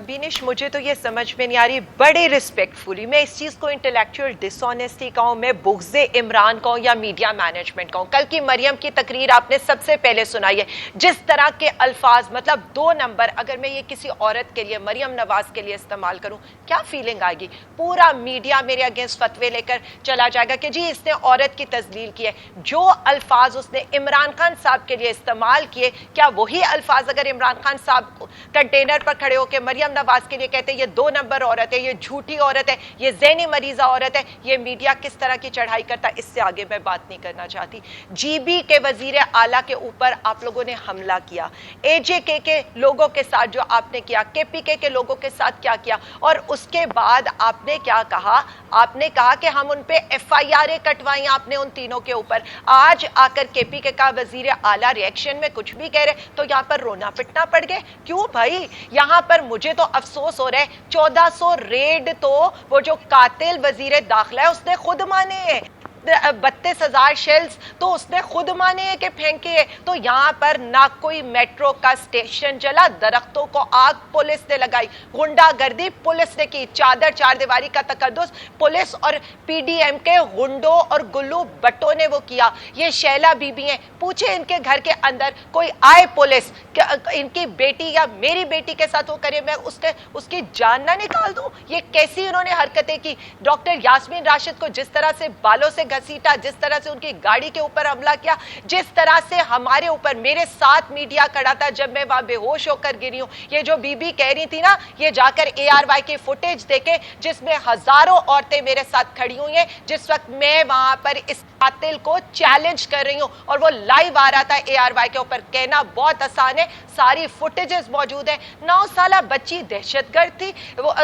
बीनिश मुझे तो ये समझ में नहीं आ रही, बड़े रिस्पेक्टफुली मैं इस चीज़ को इंटेलेक्चुअल डिसऑनेस्टी कहूँ, मैं बुग़्ज़े इमरान कहूँ या मीडिया मैनेजमेंट कहूँ। कल की मरियम की तकरीर आपने सबसे पहले सुनाई है, जिस तरह के अल्फाज, मतलब 2 नंबर अगर मैं ये किसी औरत के लिए, मरियम नवाज के लिए इस्तेमाल करूँ, क्या फीलिंग आएगी? पूरा मीडिया मेरे अगेंस्ट फतवे लेकर चला जाएगा कि जी इसने औरत की तस्लील की है। जो अल्फाज उसने इमरान खान साहब के लिए इस्तेमाल किए, क्या वही अल्फाज अगर इमरान खान साहब कंटेनर पर खड़े होकर मरियम नवाज के लिए कहते हैं ये 2 नंबर औरत है, ये झूठी औरत है, ये ज़हनी मरीज़ा औरत है, ये मीडिया किस तरह की चढ़ाई करता है, इससे आगे मैं बात नहीं करना चाहती। GB के वजीर आला के ऊपर आप लोगों ने हमला किया, AJK के लोगों के साथ जो आपने किया, KPK के लोगों के साथ क्या किया, और उसके बाद आपने क्या कहा? आपने कहा कि हम उन पे FIR कटवाई आपने उन तीनों के ऊपर। आज आकर KPK का वजीर आला रिएक्शन में कुछ भी कह रहे तो यहाँ पर रोना पिटना पड़ गए। क्यों भाई? यहाँ पर मुझे तो अफसोस हो रहा है, 1400 रेड तो वो जो कातिल वजीर दाखिला है उसने खुद माने हैं। 32,000 शेल्स तो उसने खुद माने है कि फेंके है। तो यहाँ पर ना कोई मेट्रो का स्टेशन जला, दरख्तों को आग पुलिस ने लगाई, गुंडागर्दी पुलिस ने की, चादर चारदीवारी का तकद्दुस पुलिस और पीडीएम के गुंडों और गुल्लू बट्टों ने वो किया। ये शैला बीबी हैं, पूछे इनके घर के अंदर कोई आए पुलिस, इनकी बेटी या मेरी बेटी के साथ वो करे, मैं उसकी जान ना निकाल दूं? ये कैसी इन्होंने हरकतें की। डॉक्टर यास्मीन राशिद को जिस तरह से बालों से घसीटा, जिस तरह से उनकी गाड़ी के ऊपर हमला किया, जिस तरह से हमारे ऊपर, मेरे साथ मीडिया खड़ा था जब मैं वहां बेहोश होकर गिरी हूं। ये जो बीबी कह रही थी ना, ये जाकर ARY की फुटेज देखे जिसमें हजारों औरतें मेरे साथ खड़ी हुई हैं जिस वक्त मैं वहां पर इस कातिल को चैलेंज कर रही हूं और वो लाइव आ रहा था ARY के ऊपर। कहना बहुत आसान है, सारी फुटेजेस मौजूद है। 9 साला बच्ची दहशतगर्द थी, वो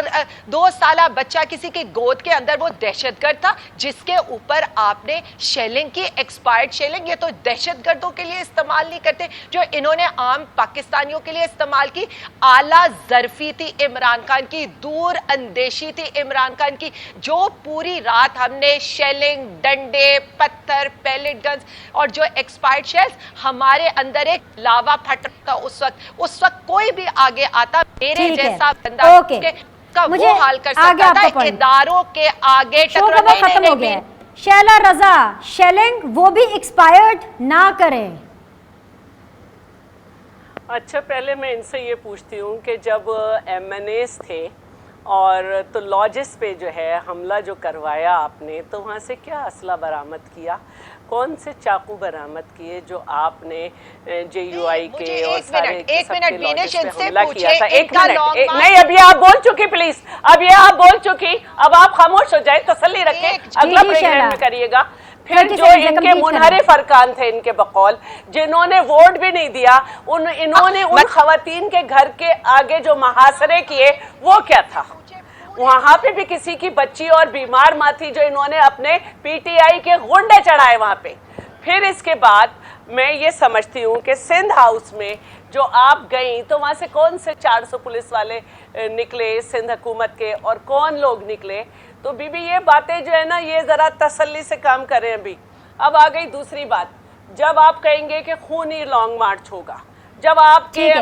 2 साला बच्चा किसी की गोद के अंदर, वो दहशतगर्द था जिसके ऊपर आपने शेलिंग की, एक्सपायर्ड शेलिंग। ये तो दहशतगर्दों के लिए इस्तेमाल नहीं करते जो इन्होंने आम पाकिस्तानियों के लिए इस्तेमाल की। आला ज़र्फी थी इमरान खान की, दूर अंदेशी थी इमरान खान की, जो पूरी रात हमने शेलिंग, डंडे, पत्थर, पैलेट गन्स और जो एक्सपायर्ड शेल्स, हमारे अंदर एक लावा फट था उस वक्त कोई भी आगे आता मेरे जैसा बंदा का वो हाल कर सकता था। इदारों के आगे खत्म हो गया। शैला रजा, शेलिंग वो भी एक्सपायर्ड ना करें। अच्छा, पहले मैं इनसे ये पूछती हूँ कि जब MNAs थे और तो लॉजेस पे जो है हमला जो करवाया आपने, तो वहाँ से क्या असला बरामद किया? कौन से चाकू बरामद किए जो आपने JUI के और सारे लॉजेस पे हमला किया था? एक मिनट, नहीं, अभी आप बोल चुकी, प्लीज, अब ये आप बोल चुकी, अब आप खामोश हो जाए, तसल्ली रखें, अगला प्रोग्राम में करिएगा। फिर जो इनके मुनहरिफ अरकान थे इनके बकौल, जिन्होंने वोट भी नहीं दिया, इन्होंने उन खवातीन के घर के आगे जो महासरे किए, वो क्या था? वहां पे भी किसी की बच्ची और बीमार माँ थी जो इन्होंने अपने PTI के गुंडे चढ़ाए वहां पे। फिर इसके बाद मैं ये समझती हूँ कि सिंध हाउस में जो आप गई, तो वहां से कौन से 400 पुलिस वाले निकले सिंध हुकूमत के और कौन लोग निकले? तो बीबी ये बातें जो है ना, ये जरा तसल्ली से काम करें। अभी अब आ गई दूसरी बात, जब आप कहेंगे कि खूनी लॉन्ग मार्च होगा, जब आपके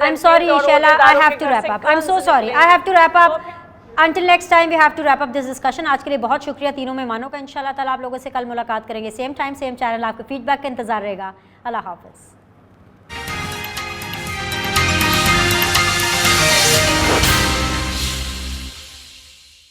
I'm sorry Shaila, I have to wrap up. I'm so sorry, I have to wrap up. Until next time we have to wrap up this discussion. आज के लिए बहुत शुक्रिया तीनों मेहमानों का। इंशाल्लाह ताला आप लोगों से कल मुलाकात करेंगे, सेम टाइम सेम चैनल। आपके फीडबैक का इंतजार रहेगा। अल्लाह हाफिज़।